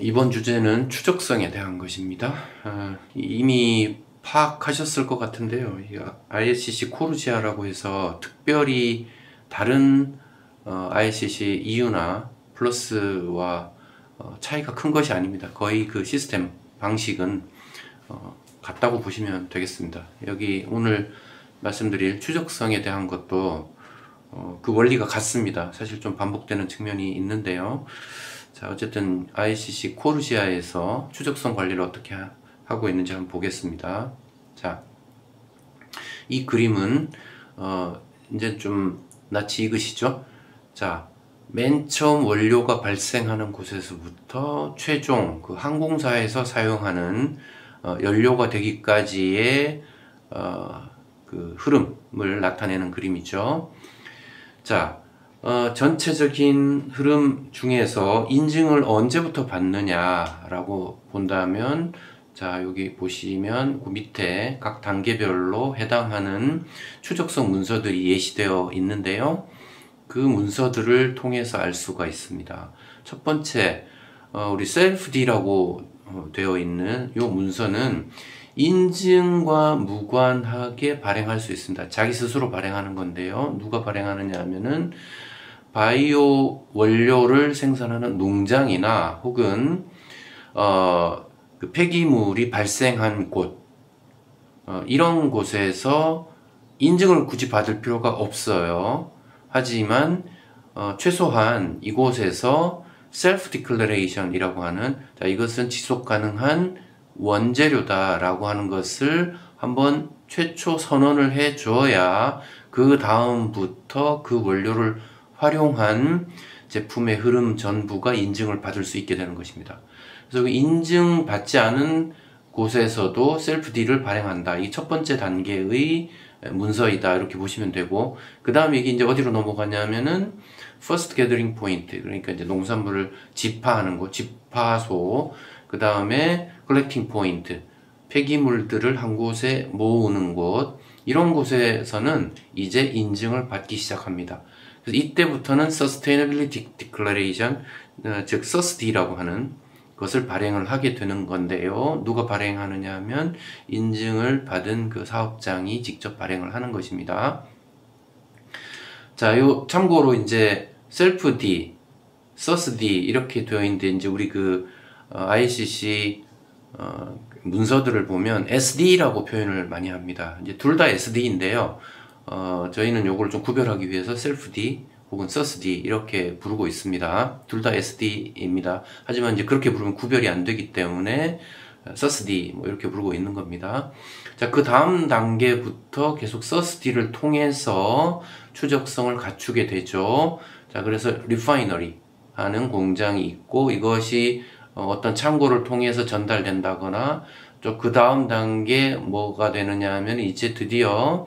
이번 주제는 추적성에 대한 것입니다. 이미 파악하셨을 것 같은데요. ISCC 코르시아라고 해서 특별히 다른 ISCC EU나 플러스와 차이가 큰 것이 아닙니다. 거의 그 시스템 방식은 같다고 보시면 되겠습니다. 여기 오늘 말씀드릴 추적성에 대한 것도 그 원리가 같습니다. 사실 좀 반복되는 측면이 있는데요. 자, 어쨌든 ICC 코르시아에서 추적성 관리를 어떻게 하고 있는지 한번 보겠습니다. 자, 이 그림은 이제 좀 낯이 익으시죠? 자, 맨 처음 원료가 발생하는 곳에서부터 최종 그 항공사에서 사용하는 연료가 되기까지의 그 흐름을 나타내는 그림이죠. 자, 전체적인 흐름 중에서 인증을 언제부터 받느냐라고 본다면, 자, 여기 보시면 그 밑에 각 단계별로 해당하는 추적성 문서들이 예시되어 있는데요. 그 문서들을 통해서 알 수가 있습니다. 첫 번째, 우리 셀프D라고 되어 있는 이 문서는 인증과 무관하게 발행할 수 있습니다. 자기 스스로 발행하는 건데요. 누가 발행하느냐 하면은 바이오 원료를 생산하는 농장이나 혹은 그 폐기물이 발생한 곳, 이런 곳에서 인증을 굳이 받을 필요가 없어요. 하지만 최소한 이곳에서 셀프 디클레레이션이라고 하는, 자, 이것은 지속 가능한 원재료다라고 하는 것을 한번 최초 선언을 해 줘야 그 다음부터 그 원료를 활용한 제품의 흐름 전부가 인증을 받을 수 있게 되는 것입니다. 그래서 그 인증받지 않은 곳에서도 셀프D를 발행한다. 이 첫 번째 단계의 문서이다. 이렇게 보시면 되고, 그 다음에 이게 이제 어디로 넘어가냐면은 First Gathering Point, 그러니까 이제 농산물을 집파하는 곳, 집파소, 그 다음에 Collecting Point, 폐기물들을 한 곳에 모으는 곳, 이런 곳에서는 이제 인증을 받기 시작합니다. 그래서 이때부터는 Sustainability Declaration, 즉 SUSD라고 하는 것을 발행을 하게 되는 건데요. 누가 발행하느냐 하면 인증을 받은 그 사업장이 직접 발행을 하는 것입니다. 자, 요 참고로 이제 셀프D, SUSD 이렇게 되어 있는데, 이제 우리 그 ICC 문서들을 보면 SD라고 표현을 많이 합니다. 이제 둘 다 SD인데요. 저희는 요걸 좀 구별하기 위해서 셀프D 혹은 SUSD 이렇게 부르고 있습니다. 둘 다 SD입니다. 하지만 이제 그렇게 부르면 구별이 안 되기 때문에 SUSD 뭐 이렇게 부르고 있는 겁니다. 자, 그 다음 단계부터 계속 SUSD를 통해서 추적성을 갖추게 되죠. 자, 그래서 리파이너리 하는 공장이 있고, 이것이 어떤 창고를 통해서 전달된다거나, 또 그 다음 단계 뭐가 되느냐 하면 이제 드디어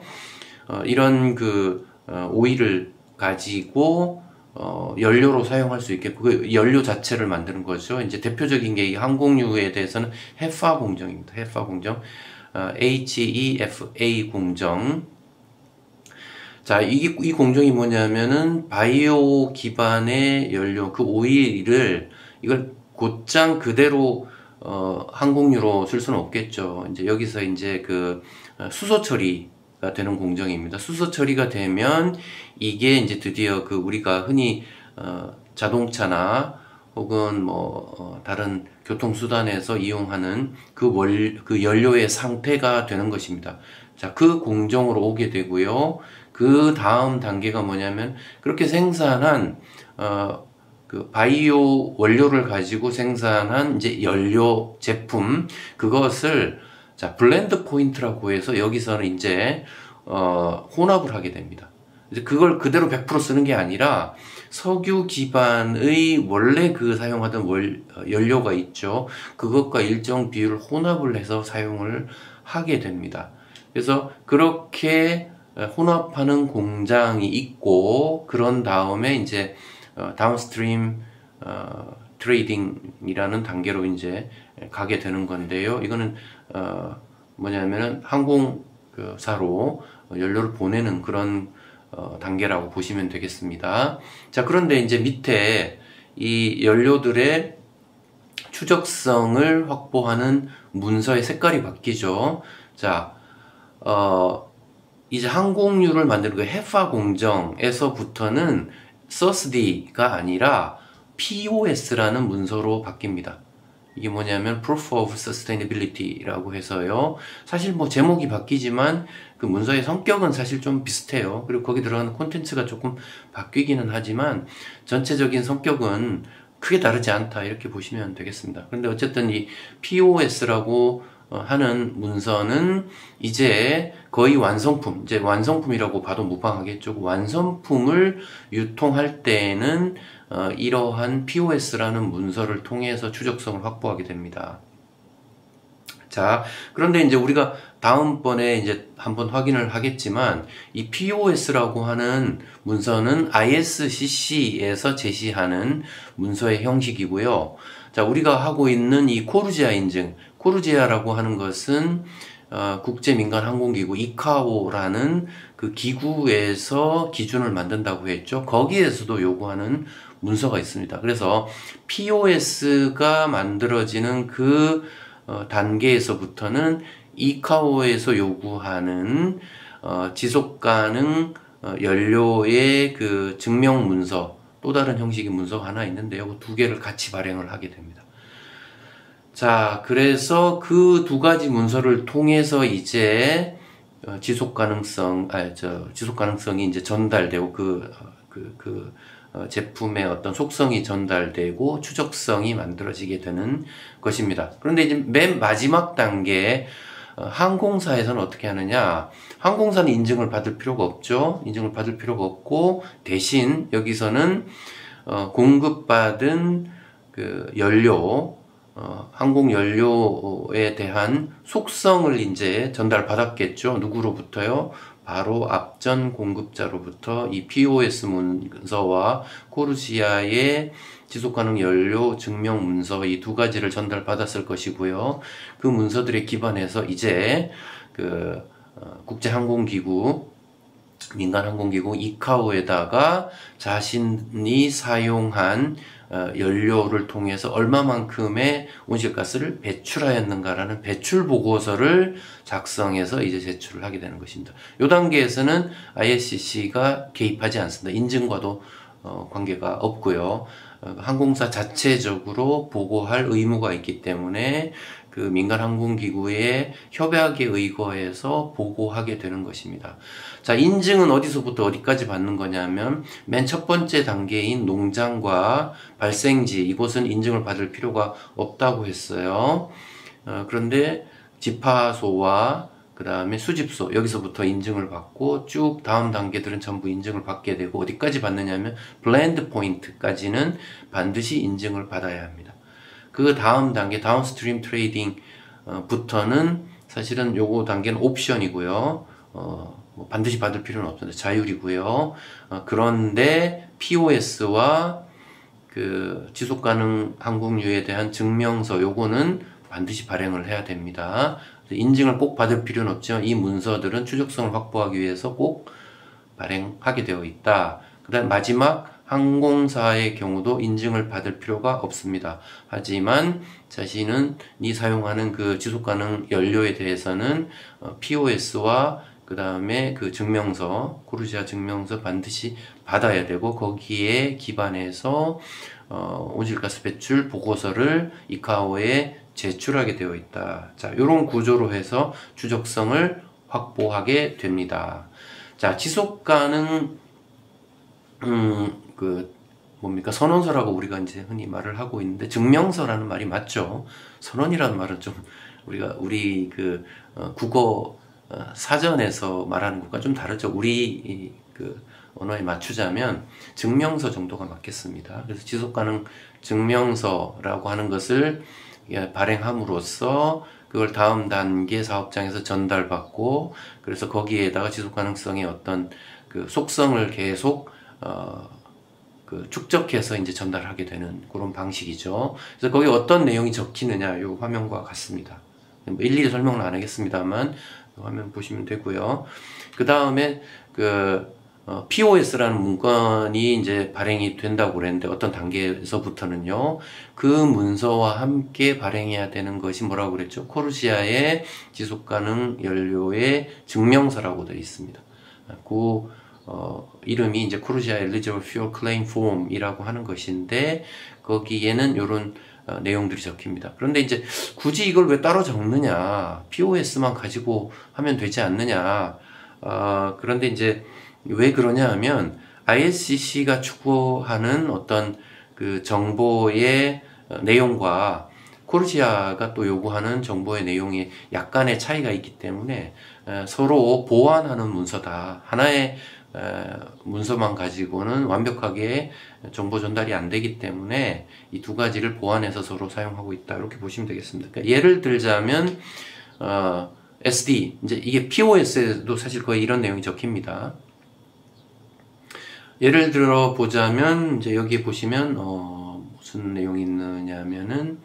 이런 그 오일을 가지고 연료로 사용할 수 있게 그 연료 자체를 만드는 거죠. 이제 대표적인 게 이 항공유에 대해서는 헤파 공정입니다. 헤파 공정, HEFA 공정. 자, 이 공정이 뭐냐면은 바이오 기반의 연료, 그 오일을 이걸 곧장 그대로 항공유로 쓸 수는 없겠죠. 이제 여기서 이제 그 수소 처리가 되는 공정입니다. 수소 처리가 되면 이게 이제 드디어 그 우리가 흔히 자동차나 혹은 뭐 다른 교통수단에서 이용하는 그 연료의 상태가 되는 것입니다. 자, 그 공정으로 오게 되고요. 그 다음 단계가 뭐냐면 그렇게 생산한 그 바이오 원료를 가지고 생산한 이제 연료 제품, 그것을 자, 블렌드 포인트라고 해서 여기서는 이제 혼합을 하게 됩니다. 이제 그걸 그대로 100% 쓰는 게 아니라 석유 기반의 원래 그 사용하던 연료가 있죠. 그것과 일정 비율을 혼합을 해서 사용을 하게 됩니다. 그래서 그렇게 혼합하는 공장이 있고, 그런 다음에 이제 다운스트림 트레이딩이라는 단계로 이제 가게 되는 건데요. 이거는 뭐냐면은 항공사로 연료를 보내는 그런 단계라고 보시면 되겠습니다. 자, 그런데 이제 밑에 이 연료들의 추적성을 확보하는 문서의 색깔이 바뀌죠. 자, 이제 항공유를 만드는 그 해파 공정에서부터는 SOSD가 아니라 POS라는 문서로 바뀝니다. 이게 뭐냐면 Proof of Sustainability라고 해서요. 사실 뭐 제목이 바뀌지만 그 문서의 성격은 사실 좀 비슷해요. 그리고 거기 들어가는 콘텐츠가 조금 바뀌기는 하지만 전체적인 성격은 크게 다르지 않다 이렇게 보시면 되겠습니다. 그런데 어쨌든 이 POS라고 하는 문서는 이제 거의 완성품, 이제 완성품이라고 봐도 무방하겠죠. 완성품을 유통할 때는 이러한 POS라는 문서를 통해서 추적성을 확보하게 됩니다. 자, 그런데 이제 우리가 다음번에 이제 한번 확인을 하겠지만 이 POS라고 하는 문서는 ISCC에서 제시하는 문서의 형식이고요. 자, 우리가 하고 있는 이 코르지아 인증, 코르지아라고 하는 것은 국제민간항공기구 이카오라는 그 기구에서 기준을 만든다고 했죠. 거기에서도 요구하는 문서가 있습니다. 그래서 POS가 만들어지는 그 단계에서부터는 이카오에서 요구하는 지속가능 연료의 그 증명 문서, 또 다른 형식의 문서가 하나 있는데요. 그 두 개를 같이 발행을 하게 됩니다. 자, 그래서 그 두 가지 문서를 통해서 이제 지속 가능성이 이제 전달되고 제품의 어떤 속성이 전달되고 추적성이 만들어지게 되는 것입니다. 그런데 이제 맨 마지막 단계 항공사에서는 어떻게 하느냐? 항공사는 인증을 받을 필요가 없죠. 인증을 받을 필요가 없고 대신 여기서는 공급받은 그 연료, 항공 연료에 대한 속성을 이제 전달받았겠죠. 누구로부터요? 바로 앞전 공급자로부터 이 POS 문서와 코르시아의 지속가능 연료 증명 문서 이 두 가지를 전달받았을 것이고요. 그 문서들에 기반해서 이제 그 국제항공기구 민간항공기구 이카오에다가 자신이 사용한 연료를 통해서 얼마만큼의 온실가스를 배출하였는가라는 배출 보고서를 작성해서 이제 제출을 하게 되는 것입니다. 이 단계에서는 ISCC가 개입하지 않습니다. 인증과도 관계가 없고요. 항공사 자체적으로 보고할 의무가 있기 때문에 그 민간항공기구의 협약에 의거해서 보고하게 되는 것입니다. 자, 인증은 어디서부터 어디까지 받는 거냐면 맨 첫 번째 단계인 농장과 발생지 이곳은 인증을 받을 필요가 없다고 했어요. 그런데 집하소와 그 다음에 수집소 여기서부터 인증을 받고 쭉 다음 단계들은 전부 인증을 받게 되고 어디까지 받느냐면 블렌드 포인트까지는 반드시 인증을 받아야 합니다. 그 다음 단계 다운스트림 트레이딩 부터는 사실은 요거 단계는 옵션이고요. 뭐 반드시 받을 필요는 없습니다. 자율이고요. 그런데 POS와 그 지속가능 항공유에 대한 증명서 요거는 반드시 발행을 해야 됩니다. 인증을 꼭 받을 필요는 없지만 이 문서들은 추적성을 확보하기 위해서 꼭 발행하게 되어 있다. 그 다음 마지막 항공사의 경우도 인증을 받을 필요가 없습니다. 하지만 자신이 사용하는 그 지속가능 연료에 대해서는 POS와 그 다음에 그 증명서, 코르시아 증명서 반드시 받아야 되고 거기에 기반해서 온실가스 배출 보고서를 이카오에 제출하게 되어 있다. 자, 이런 구조로 해서 추적성을 확보하게 됩니다. 자, 지속가능 선언서라고 우리가 이제 흔히 말을 하고 있는데 증명서라는 말이 맞죠. 선언이라는 말은 좀 우리 국어 사전에서 말하는 것과 좀 다르죠. 우리 그 언어에 맞추자면 증명서 정도가 맞겠습니다. 그래서 지속가능 증명서라고 하는 것을 발행함으로써 그걸 다음 단계 사업장에서 전달받고 그래서 거기에다가 지속가능성의 어떤 그 속성을 계속 축적해서 이제 전달하게 되는 그런 방식이죠. 그래서 거기 어떤 내용이 적히느냐, 이 화면과 같습니다. 뭐 일일이 설명은 안 하겠습니다만, 이 화면 보시면 되고요. 그 다음에 POS라는 문건이 이제 발행이 된다고 그랬는데 어떤 단계에서부터는요, 그 문서와 함께 발행해야 되는 것이 뭐라고 그랬죠? 코르시아의 지속가능 연료의 증명서라고 되어 있습니다. 그 이름이 이제 코르시아 Eligible Fuel Claim Form이라고 하는 것인데, 거기에는 이런 내용들이 적힙니다. 그런데 이제 굳이 이걸 왜 따로 적느냐, POS만 가지고 하면 되지 않느냐. 그런데 이제 왜 그러냐 하면 ISCC가 추구하는 어떤 그 정보의 내용과 코르시아가 또 요구하는 정보의 내용이 약간의 차이가 있기 때문에 서로 보완하는 문서다. 하나의 문서만 가지고는 완벽하게 정보 전달이 안 되기 때문에 이 두 가지를 보완해서 서로 사용하고 있다. 이렇게 보시면 되겠습니다. 그러니까 예를 들자면 SD, 이제 이게 POS에도 사실 거의 이런 내용이 적힙니다. 예를 들어 보자면 이제 여기 보시면 무슨 내용이 있느냐면은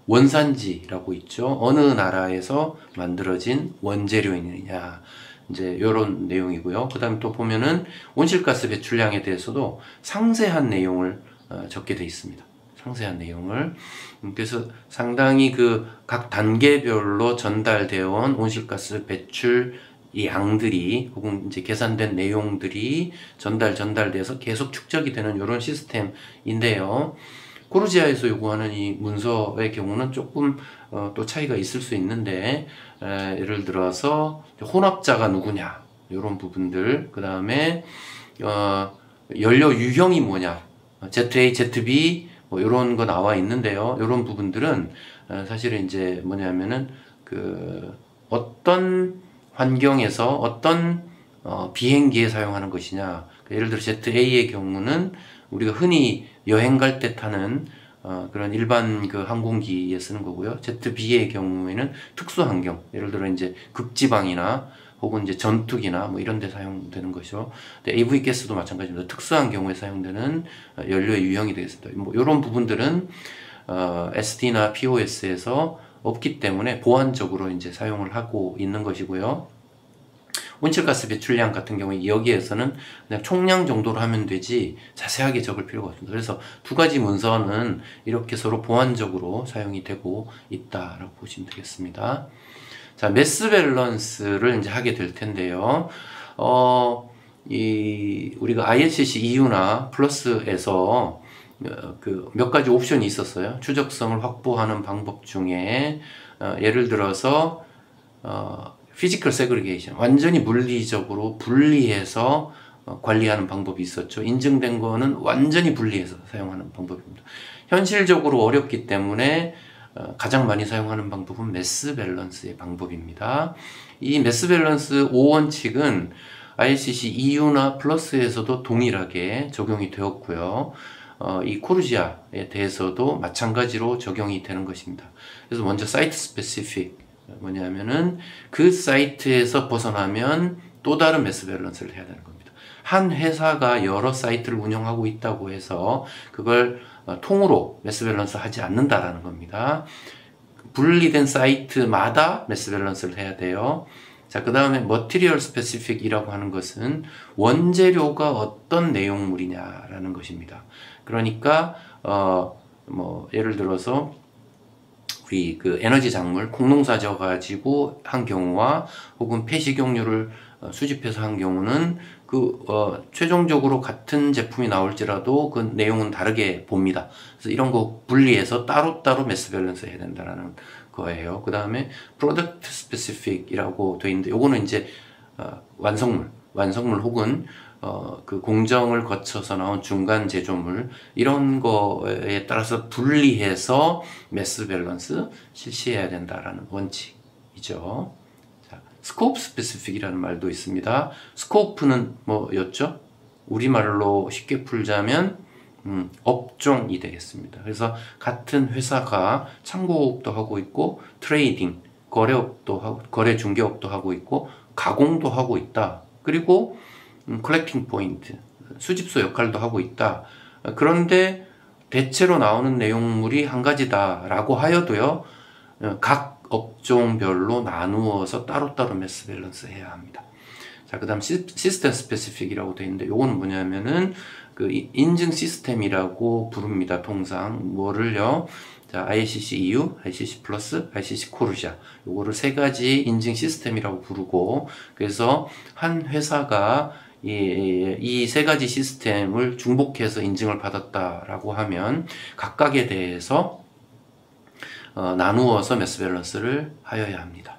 원산지라고 있죠. 어느 나라에서 만들어진 원재료이느냐, 이제 이런 내용이고요. 그 다음에 또 보면은 온실가스 배출량에 대해서도 상세한 내용을 적게 되어 있습니다. 상세한 내용을. 그래서 상당히 그 각 단계별로 전달되어 온 온실가스 배출 이 양들이 혹은 이제 계산된 내용들이 전달돼서 계속 축적이 되는 이런 시스템인데요. 코르시아에서 요구하는 이 문서의 경우는 조금 또 차이가 있을 수 있는데, 예를 들어서 혼합자가 누구냐 이런 부분들, 그 다음에 연료 유형이 뭐냐, ZA, ZB 뭐 이런 거 나와 있는데요. 이런 부분들은 사실은 이제 뭐냐면은 그 어떤 환경에서 어떤 비행기에 사용하는 것이냐. 예를 들어 ZA의 경우는 우리가 흔히 여행 갈 때 타는 그런 일반 그 항공기에 쓰는 거고요. ZB의 경우에는 특수 환경, 예를 들어 이제 극지방이나 혹은 이제 전투기나 뭐 이런 데 사용되는 것이죠. 근데 AV 가스도 마찬가지입니다. 특수한 경우에 사용되는 연료의 유형이 되겠습니다. 뭐 이런 부분들은 SD나 POS에서 없기 때문에 보완적으로 이제 사용을 하고 있는 것이고요. 온실가스 배출량 같은 경우에 여기에서는 그냥 총량 정도로 하면 되지 자세하게 적을 필요가 없습니다. 그래서 두 가지 문서는 이렇게 서로 보완적으로 사용이 되고 있다라고 보시면 되겠습니다. 자, 매스 밸런스를 이제 하게 될 텐데요. 우리가 ILCC EU나 플러스에서 그 몇 가지 옵션이 있었어요. 추적성을 확보하는 방법 중에 예를 들어서 피지컬 세그리게이션, 완전히 물리적으로 분리해서 관리하는 방법이 있었죠. 인증된 거는 완전히 분리해서 사용하는 방법입니다. 현실적으로 어렵기 때문에 가장 많이 사용하는 방법은 매스 밸런스의 방법입니다. 이 매스 밸런스 5원칙은 ILCC EU나 플러스에서도 동일하게 적용이 되었고요. 이 코르시아에 대해서도 마찬가지로 적용이 되는 것입니다. 그래서 먼저 사이트 스페시픽, 뭐냐면은 그 사이트에서 벗어나면 또 다른 매스 밸런스를 해야 되는 겁니다. 한 회사가 여러 사이트를 운영하고 있다고 해서 그걸 통으로 매스 밸런스 하지 않는다라는 겁니다. 분리된 사이트마다 매스 밸런스를 해야 돼요. 자, 그 다음에 머티리얼 스페시픽이라고 하는 것은 원재료가 어떤 내용물이냐라는 것입니다. 그러니까 뭐 예를 들어서 우리 그 에너지 작물 콩농사 져 가지고 한 경우와 혹은 폐식용유를 수집해서 한 경우는 그 최종적으로 같은 제품이 나올지라도 그 내용은 다르게 봅니다. 그래서 이런 거 분리해서 따로따로 매스 밸런스 해야 된다라는 거예요. 그 다음에 프로덕트 스페시픽이라고 되어 있는데, 요거는 이제 완성물 혹은 그 공정을 거쳐서 나온 중간 제조물, 이런 거에 따라서 분리해서 매스 밸런스 실시해야 된다라는 원칙이죠. 자, 스코프 스페시픽이라는 말도 있습니다. 스코프는 뭐였죠? 우리말로 쉽게 풀자면 업종이 되겠습니다. 그래서 같은 회사가 창고업도 하고 있고 트레이딩, 거래업도 하고, 거래 중개업도 하고 있고 가공도 하고 있다. 그리고 컬렉팅 포인트, 수집소 역할도 하고 있다. 그런데 대체로 나오는 내용물이 한 가지다라고 하여도요, 각 업종별로 나누어서 따로따로 매스 밸런스 해야 합니다. 자, 그 다음 시스템 스페시픽이라고 되어 있는데, 요거는 뭐냐면은, 그 인증 시스템이라고 부릅니다. 통상. 뭐를요? 자, ICC EU, ICC 플러스, ICC 코르시아. 요거를 세 가지 인증 시스템이라고 부르고, 그래서 한 회사가 이 세 가지 시스템을 중복해서 인증을 받았다라고 하면 각각에 대해서 나누어서 매스 밸런스를 하여야 합니다.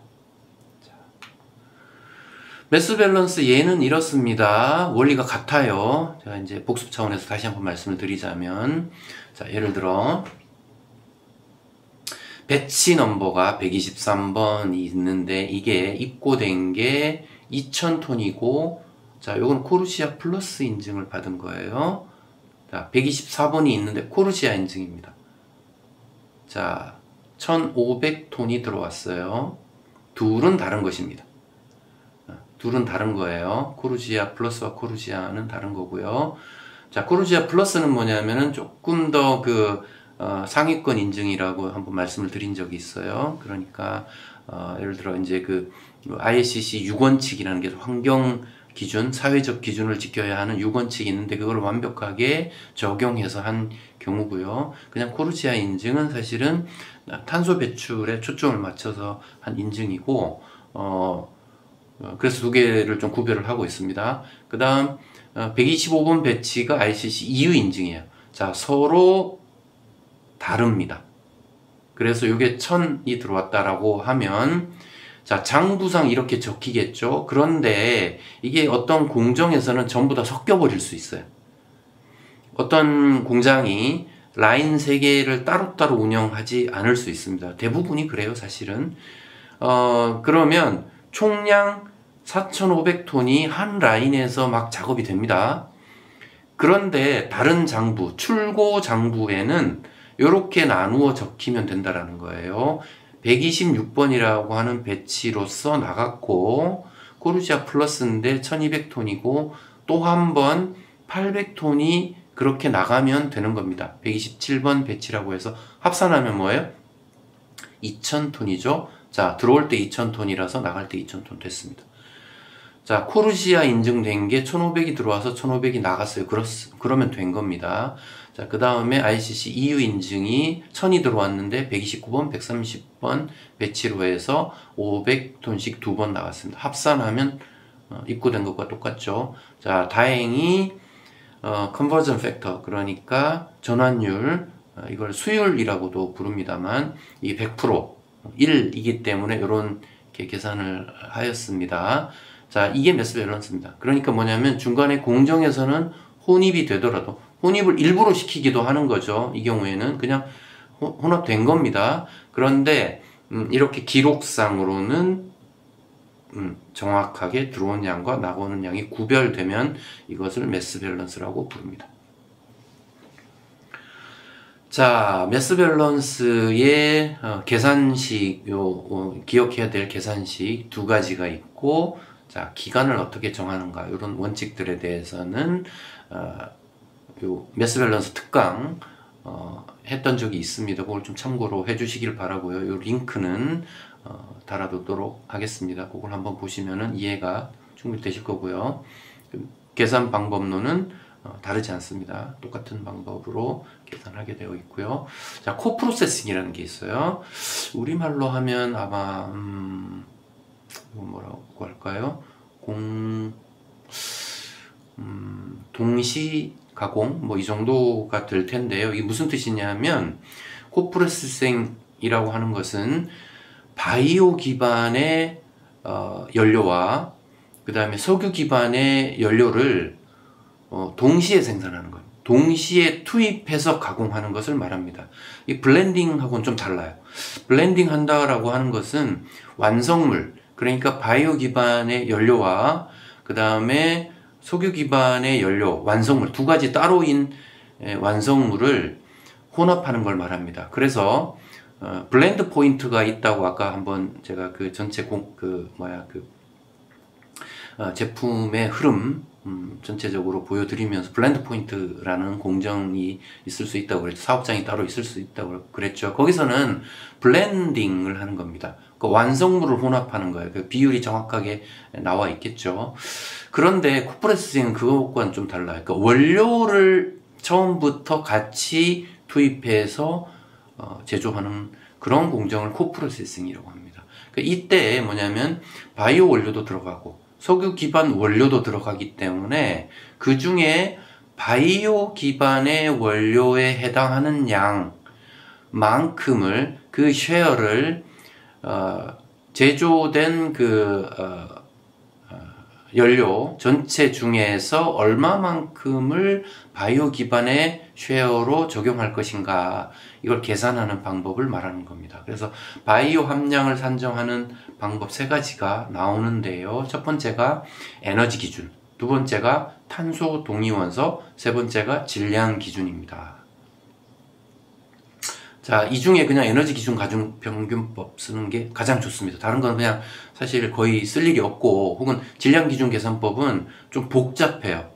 매스 밸런스 예는 이렇습니다. 원리가 같아요. 제가 이제 복습 차원에서 다시 한번 말씀을 드리자면, 자, 예를 들어 배치 넘버가 123번이 있는데 이게 입고된 게 2000톤이고, 자, 요건 코르시아 플러스 인증을 받은 거예요. 자, 124번이 있는데 코르시아 인증입니다. 자, 1500톤이 들어왔어요. 둘은 다른 것입니다. 둘은 다른 거예요. 코르시아 플러스와 코르시아는 다른 거고요. 자, 코르시아 플러스는 뭐냐면은 조금 더 상위권 인증이라고 한번 말씀을 드린 적이 있어요. 그러니까, 예를 들어 이제 ICC 6원칙이라는 게 환경 기준, 사회적 기준을 지켜야 하는 6원칙이 있는데 그걸 완벽하게 적용해서 한 경우고요. 그냥 코르시아 인증은 사실은 탄소 배출에 초점을 맞춰서 한 인증이고, 그래서 두 개를 좀 구별을 하고 있습니다. 그 다음 125번 배치가 ICC EU 인증이에요. 자, 서로 다릅니다. 그래서 이게 1000이 들어왔다라고 하면, 자, 장부상 이렇게 적히겠죠. 그런데 이게 어떤 공정에서는 전부 다 섞여버릴 수 있어요. 어떤 공장이 라인 3개를 따로따로 운영하지 않을 수 있습니다. 대부분이 그래요, 사실은. 그러면 총량 4,500톤이 한 라인에서 막 작업이 됩니다. 그런데 다른 장부, 출고 장부에는 이렇게 나누어 적히면 된다라는 거예요. 126번이라고 하는 배치로서 나갔고, 코르시아 플러스인데 1200톤이고, 또 한 번 800톤이 그렇게 나가면 되는 겁니다. 127번 배치라고 해서 합산하면 뭐예요? 2000톤이죠. 자, 들어올 때 2000톤이라서 나갈 때 2000톤 됐습니다. 자, 코르시아 인증된 게 1500이 들어와서 1500이 나갔어요. 그러면 된 겁니다. 자, 그 다음에 ICC EU 인증이 1000이 들어왔는데 129번, 130번 배치로 해서 500톤씩 2번 나갔습니다. 합산하면 입고된 것과 똑같죠. 자, 다행히 conversion factor, 그러니까 전환율, 이걸 수율이라고도 부릅니다만 이 100%, 1이기 때문에 이런 계산을 하였습니다. 자, 이게 매스 밸런스입니다. 그러니까 뭐냐면 중간에 공정에서는 혼입이 되더라도 혼입을 일부러 시키기도 하는 거죠. 이 경우에는 그냥 혼합된 겁니다. 그런데 이렇게 기록상으로는 정확하게 들어온 양과 나오는 양이 구별되면 이것을 매스 밸런스라고 부릅니다. 자, 매스 밸런스의 계산식, 기억해야 될 계산식 두 가지가 있고, 자, 기간을 어떻게 정하는가, 이런 원칙들에 대해서는 요 매스 밸런스 특강 했던 적이 있습니다. 그걸 좀 참고로 해주시길 바라고요. 요 링크는 달아두도록 하겠습니다. 그걸 한번 보시면은 이해가 충분히 되실 거고요. 계산 방법론은 다르지 않습니다. 똑같은 방법으로 계산하게 되어 있고요. 자, 코프로세싱이라는 게 있어요. 우리말로 하면 아마 뭐라고 할까요? 동시 가공 뭐 이 정도가 될 텐데요. 이게 무슨 뜻이냐면 코프로세싱이라고 하는 것은 바이오 기반의 연료와 그 다음에 석유 기반의 연료를 동시에 생산하는 거예요. 동시에 투입해서 가공하는 것을 말합니다. 이 블렌딩하고는 좀 달라요. 블렌딩 한다라고 하는 것은 완성물, 그러니까 바이오 기반의 연료와 그 다음에 석유 기반의 연료, 완성물, 두 가지 따로인 완성물을 혼합하는 걸 말합니다. 그래서 블렌드 포인트가 있다고 아까 한번 제가 그 전체 제품의 흐름 전체적으로 보여드리면서 블렌드 포인트라는 공정이 있을 수 있다고 그랬죠. 사업장이 따로 있을 수 있다고 그랬죠. 거기서는 블렌딩을 하는 겁니다. 그 완성물을 혼합하는 거예요. 그 비율이 정확하게 나와 있겠죠. 그런데 코프로세싱은 그것과는 좀 달라요. 그러니까 원료를 처음부터 같이 투입해서 제조하는 그런 공정을 코프로세싱이라고 합니다. 그러니까 이때 뭐냐면 바이오 원료도 들어가고 석유 기반 원료도 들어가기 때문에 그 중에 바이오 기반의 원료에 해당하는 양만큼을 그 쉐어를 제조된 연료 전체 중에서 얼마만큼을 바이오 기반의 쉐어로 적용할 것인가 이걸 계산하는 방법을 말하는 겁니다. 그래서 바이오 함량을 산정하는 방법 3가지가 나오는데요. 첫 번째가 에너지 기준, 두 번째가 탄소 동위원소, 세 번째가 질량 기준입니다. 자, 이 중에 그냥 에너지 기준 가중평균법 쓰는 게 가장 좋습니다. 다른 건 그냥 사실 거의 쓸 일이 없고, 혹은 질량 기준 계산법은 좀 복잡해요.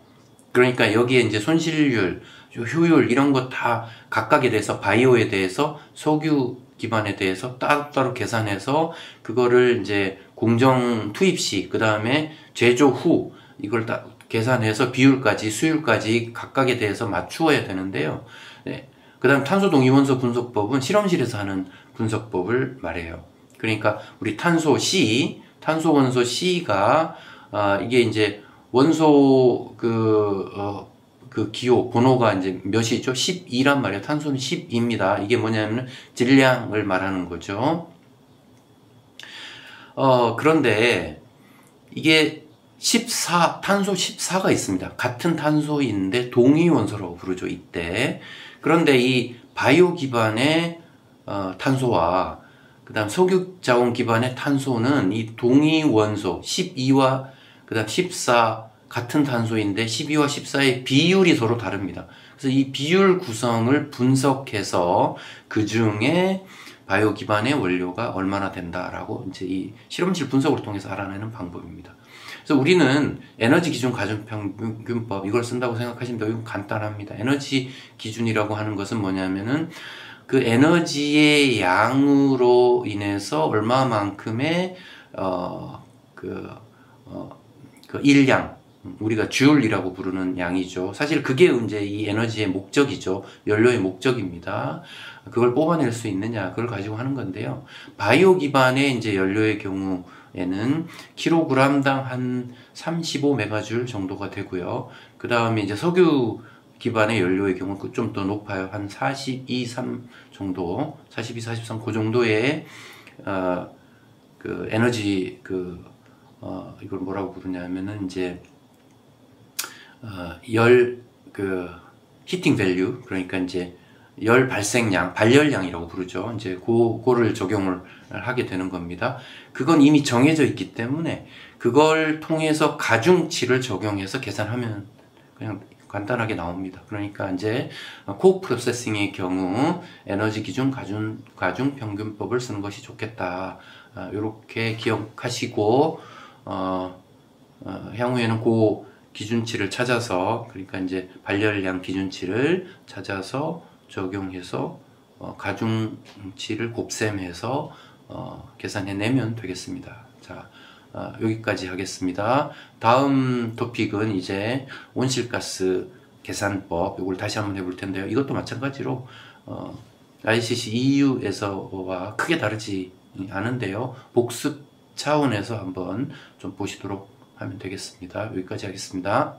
그러니까 여기에 이제 손실률, 효율 이런 거 다 각각에 대해서 바이오에 대해서 석유 기반에 대해서 따로따로 계산해서 그거를 이제 공정 투입 시, 그 다음에 제조 후 이걸 다 계산해서 비율까지 수율까지 각각에 대해서 맞추어야 되는데요. 네. 그 다음 탄소 동위원소 분석법은 실험실에서 하는 분석법을 말해요. 그러니까 우리 탄소 C, 탄소 원소 C가 이게 이제 원소 기호 번호가 이제 몇이죠? 12란 말이에요. 탄소는 10입니다. 이게 뭐냐면 질량을 말하는 거죠. 그런데 이게 탄소 14가 있습니다. 같은 탄소인데 동위원소라고 부르죠, 이때. 그런데 이 바이오 기반의 탄소와 그 다음 석유 자원 기반의 탄소는 이 동위원소 12와 그 다음 14 같은 탄소인데 12와 14의 비율이 서로 다릅니다. 그래서 이 비율 구성을 분석해서 그 중에 바이오 기반의 원료가 얼마나 된다라고 이제 이 실험실 분석을 통해서 알아내는 방법입니다. 그래서 우리는 에너지 기준 가중평균법 이걸 쓴다고 생각하시면 되게 간단합니다. 에너지 기준이라고 하는 것은 뭐냐면은 그 에너지의 양으로 인해서 얼마만큼의 일량, 우리가 주울이라고 부르는 양이죠. 사실 그게 이제 이 에너지의 목적이죠. 연료의 목적입니다. 그걸 뽑아낼 수 있느냐, 그걸 가지고 하는 건데요. 바이오 기반의 이제 연료의 경우에는 킬로그램당 한 35메가줄 정도가 되고요. 그 다음에 이제 석유 기반의 연료의 경우 좀 더 높아요. 한 42, 3 정도, 42, 43, 그 정도의 그 에너지 이걸 뭐라고 부르냐면은 이제 히팅 밸류, 그러니까 이제 열 발생량, 발열량이라고 부르죠. 이제 그거를 적용을 하게 되는 겁니다. 그건 이미 정해져 있기 때문에 그걸 통해서 가중치를 적용해서 계산하면 그냥 간단하게 나옵니다. 그러니까 이제 코프로세싱의 경우 에너지 기준 가중평균법을 쓰는 것이 좋겠다. 이렇게 기억하시고 향후에는 그 기준치를 찾아서, 그러니까 이제 발열량 기준치를 찾아서 적용해서 가중치를 곱셈해서 계산해내면 되겠습니다. 자, 여기까지 하겠습니다. 다음 토픽은 이제 온실가스 계산법, 이걸 다시 한번 해볼 텐데요. 이것도 마찬가지로 ICC EU에서와 크게 다르지 않은데요. 복습 차원에서 한번 좀 보시도록 하면 되겠습니다. 여기까지 하겠습니다.